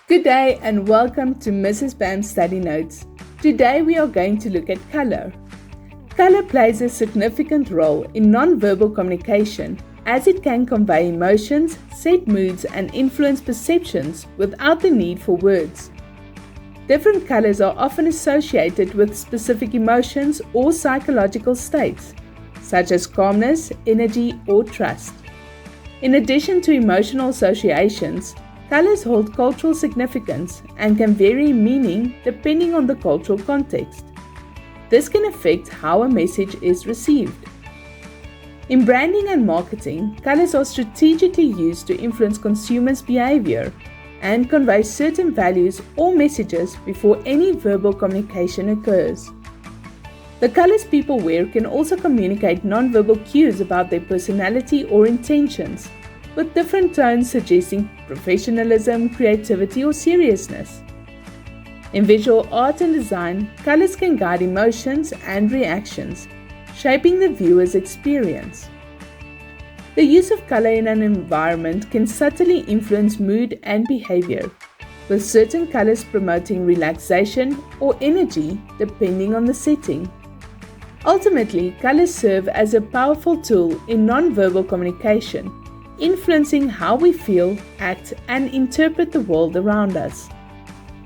Good day and welcome to Mrs. Bam's Study Notes. Today we are going to look at color. Color plays a significant role in non-verbal communication as it can convey emotions, set moods and influence perceptions without the need for words. Different colors are often associated with specific emotions or psychological states, such as calmness, energy or trust. In addition to emotional associations, colors hold cultural significance and can vary in meaning depending on the cultural context. This can affect how a message is received. In branding and marketing, colors are strategically used to influence consumers' behavior and convey certain values or messages before any verbal communication occurs. The colors people wear can also communicate non-verbal cues about their personality or intentions, with different tones suggesting professionalism, creativity, or seriousness. In visual art and design, colors can guide emotions and reactions, shaping the viewer's experience. The use of color in an environment can subtly influence mood and behavior, with certain colors promoting relaxation or energy depending on the setting. Ultimately, colors serve as a powerful tool in non-verbal communication, influencing how we feel, act, and interpret the world around us.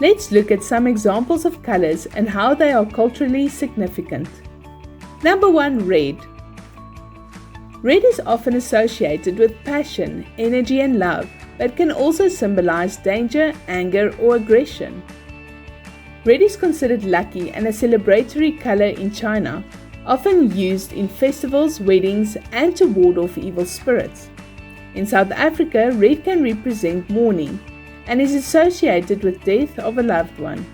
Let's look at some examples of colors and how they are culturally significant. Number 1. Red. Red is often associated with passion, energy, and love, but can also symbolize danger, anger, or aggression. Red is considered lucky and a celebratory color in China, often used in festivals, weddings, and to ward off evil spirits. In South Africa, red can represent mourning and is associated with death of a loved one.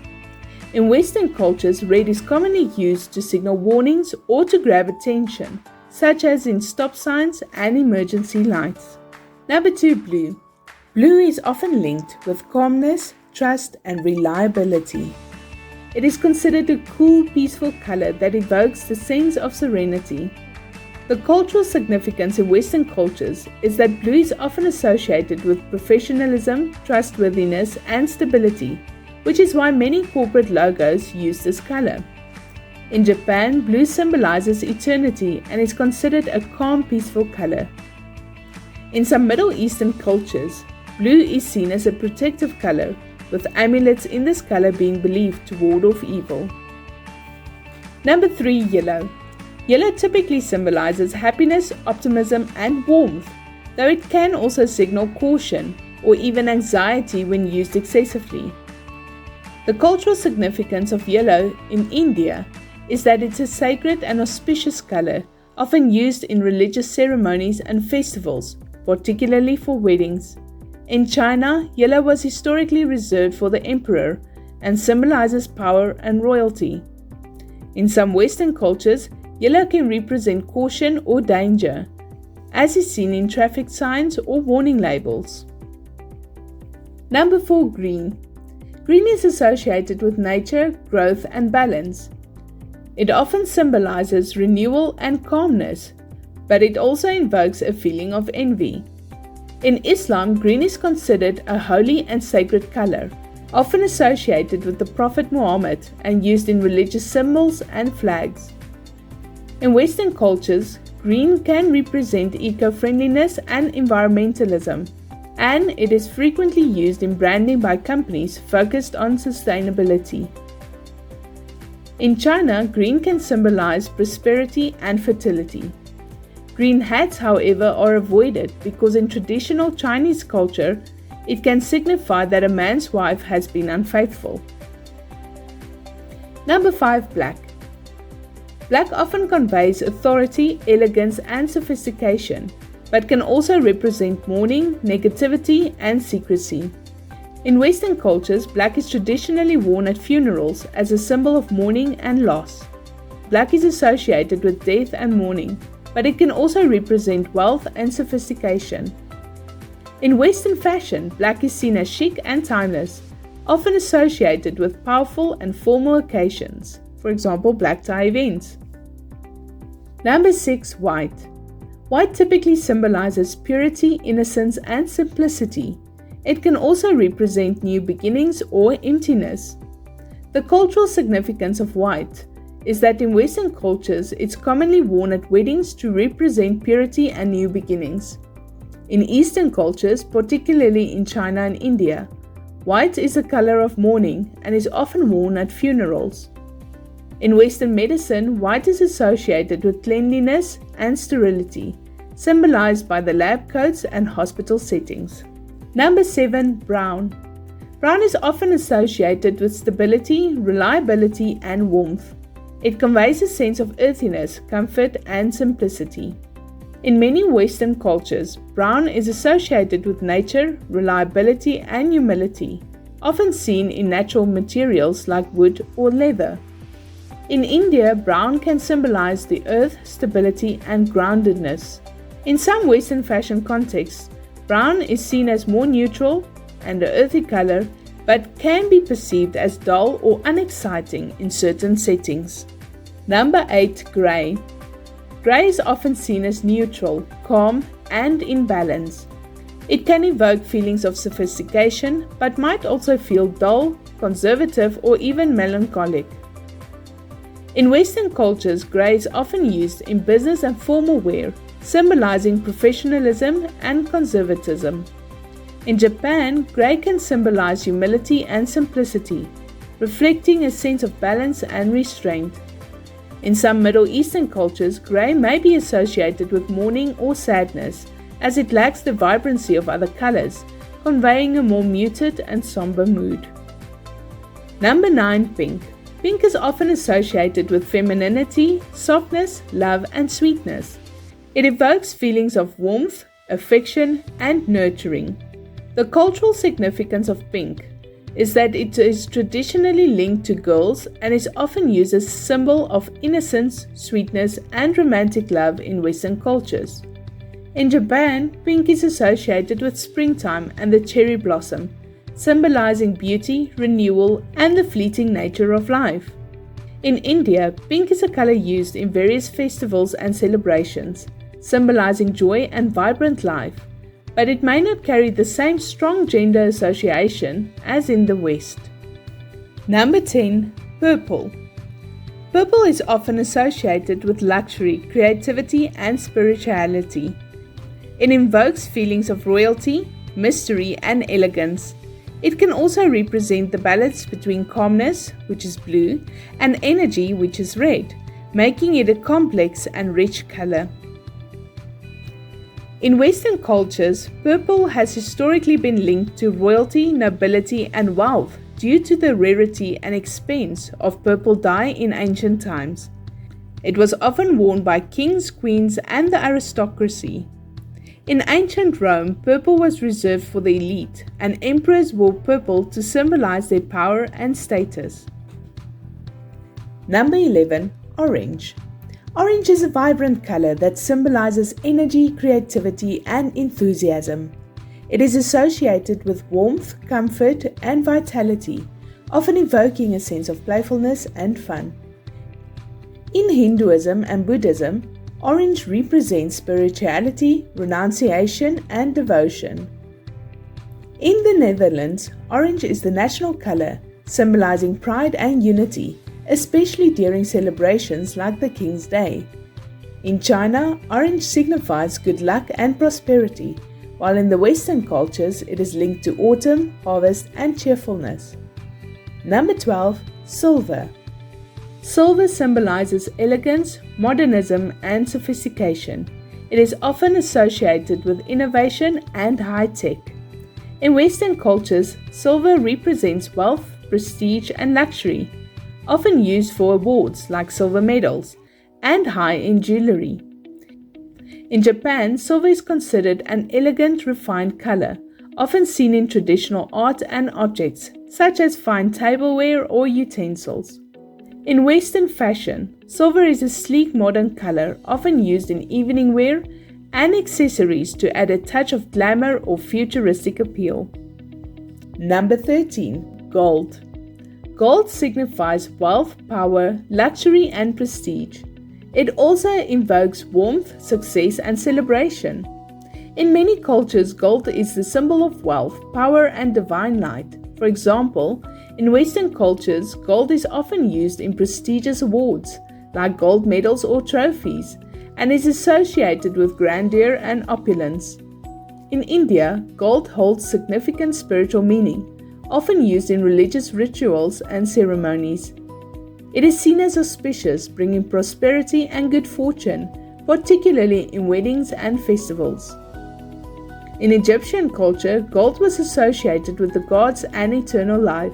In Western cultures, red is commonly used to signal warnings or to grab attention, such as in stop signs and emergency lights. Number 2. Blue. Blue is often linked with calmness, trust, and reliability. It is considered a cool, peaceful color that evokes the sense of serenity. The cultural significance in Western cultures is that blue is often associated with professionalism, trustworthiness, and stability, which is why many corporate logos use this color. In Japan, blue symbolizes eternity and is considered a calm, peaceful color. In some Middle Eastern cultures, blue is seen as a protective color, with amulets in this color being believed to ward off evil. Number 3. Yellow. Yellow typically symbolizes happiness, optimism, and warmth, though it can also signal caution or even anxiety when used excessively. The cultural significance of yellow in India is that it's a sacred and auspicious color, often used in religious ceremonies and festivals, particularly for weddings. In China, yellow was historically reserved for the emperor and symbolizes power and royalty. In some Western cultures, yellow can represent caution or danger, as is seen in traffic signs or warning labels. Number 4. Green. Green is associated with nature, growth, and balance. It often symbolizes renewal and calmness, but it also invokes a feeling of envy. In Islam, green is considered a holy and sacred color, often associated with the Prophet Muhammad and used in religious symbols and flags. In Western cultures, green can represent eco-friendliness and environmentalism, and it is frequently used in branding by companies focused on sustainability. In China, green can symbolize prosperity and fertility. Green hats, however, are avoided because in traditional Chinese culture, it can signify that a man's wife has been unfaithful. Number 5. Black. Black often conveys authority, elegance, and sophistication, but can also represent mourning, negativity, and secrecy. In Western cultures, black is traditionally worn at funerals as a symbol of mourning and loss. Black is associated with death and mourning, but it can also represent wealth and sophistication. In Western fashion, black is seen as chic and timeless, often associated with powerful and formal occasions, for example, black tie events. Number 6. White. White typically symbolizes purity, innocence, and simplicity. It can also represent new beginnings or emptiness. The cultural significance of white is that in Western cultures, it's commonly worn at weddings to represent purity and new beginnings. In Eastern cultures, particularly in China and India, white is a color of mourning and is often worn at funerals. In Western medicine, white is associated with cleanliness and sterility, symbolized by the lab coats and hospital settings. Number 7. Brown. Brown is often associated with stability, reliability, and warmth. It conveys a sense of earthiness, comfort, and simplicity. In many Western cultures, brown is associated with nature, reliability, and humility, often seen in natural materials like wood or leather. In India, brown can symbolize the earth, stability, and groundedness. In some Western fashion contexts, brown is seen as more neutral and an earthy color, but can be perceived as dull or unexciting in certain settings. Number 8. Grey. Grey is often seen as neutral, calm, and in balance. It can evoke feelings of sophistication, but might also feel dull, conservative, or even melancholic. In Western cultures, grey is often used in business and formal wear, symbolizing professionalism and conservatism. In Japan, grey can symbolize humility and simplicity, reflecting a sense of balance and restraint. In some Middle Eastern cultures, grey may be associated with mourning or sadness, as it lacks the vibrancy of other colors, conveying a more muted and somber mood. Number 9. Pink. Pink is often associated with femininity, softness, love, and sweetness. It evokes feelings of warmth, affection, and nurturing. The cultural significance of pink is that it is traditionally linked to girls and is often used as a symbol of innocence, sweetness, and romantic love in Western cultures. In Japan, pink is associated with springtime and the cherry blossom, symbolizing beauty, renewal, and the fleeting nature of life. In India, pink is a color used in various festivals and celebrations, symbolizing joy and vibrant life, but it may not carry the same strong gender association as in the West. Number 10. Purple. Purple is often associated with luxury, creativity, and spirituality. It invokes feelings of royalty, mystery, and elegance. It can also represent the balance between calmness, which is blue, and energy, which is red, making it a complex and rich color. In Western cultures, purple has historically been linked to royalty, nobility, and wealth due to the rarity and expense of purple dye in ancient times. It was often worn by kings, queens, and the aristocracy. In ancient Rome, purple was reserved for the elite, and emperors wore purple to symbolize their power and status. Number 11. Orange. Orange is a vibrant color that symbolizes energy, creativity, and enthusiasm. It is associated with warmth, comfort, and vitality, often evoking a sense of playfulness and fun. In Hinduism and Buddhism, orange represents spirituality, renunciation, and devotion. In the Netherlands, orange is the national color, symbolizing pride and unity, especially during celebrations like the King's Day. In China, orange signifies good luck and prosperity, while in the Western cultures it is linked to autumn, harvest, and cheerfulness. Number 12. Silver. Silver symbolizes elegance, modernism, and sophistication. It is often associated with innovation and high tech. In Western cultures, silver represents wealth, prestige, and luxury, often used for awards like silver medals, and high-end jewelry. In Japan, silver is considered an elegant, refined color, often seen in traditional art and objects, such as fine tableware or utensils. In Western fashion, silver is a sleek modern color often used in evening wear and accessories to add a touch of glamour or futuristic appeal. Number 13. Gold. Gold signifies wealth, power, luxury, and prestige. It also invokes warmth, success, and celebration. In many cultures, gold is the symbol of wealth, power, and divine light. For example, in Western cultures, gold is often used in prestigious awards, like gold medals or trophies, and is associated with grandeur and opulence. In India, gold holds significant spiritual meaning, often used in religious rituals and ceremonies. It is seen as auspicious, bringing prosperity and good fortune, particularly in weddings and festivals. In Egyptian culture, gold was associated with the gods and eternal life.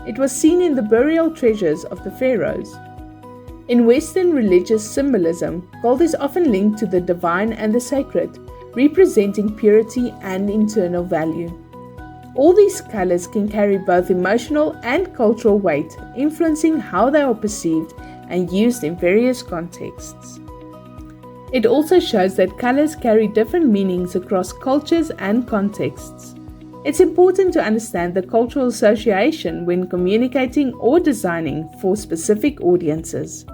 It was seen in the burial treasures of the pharaohs. In Western religious symbolism, gold is often linked to the divine and the sacred, representing purity and eternal value. All these colors can carry both emotional and cultural weight, influencing how they are perceived and used in various contexts. It also shows that colors carry different meanings across cultures and contexts. It's important to understand the cultural association when communicating or designing for specific audiences.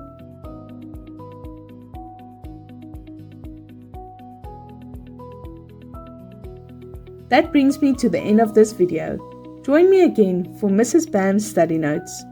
That brings me to the end of this video. Join me again for Mrs. Bam's study notes.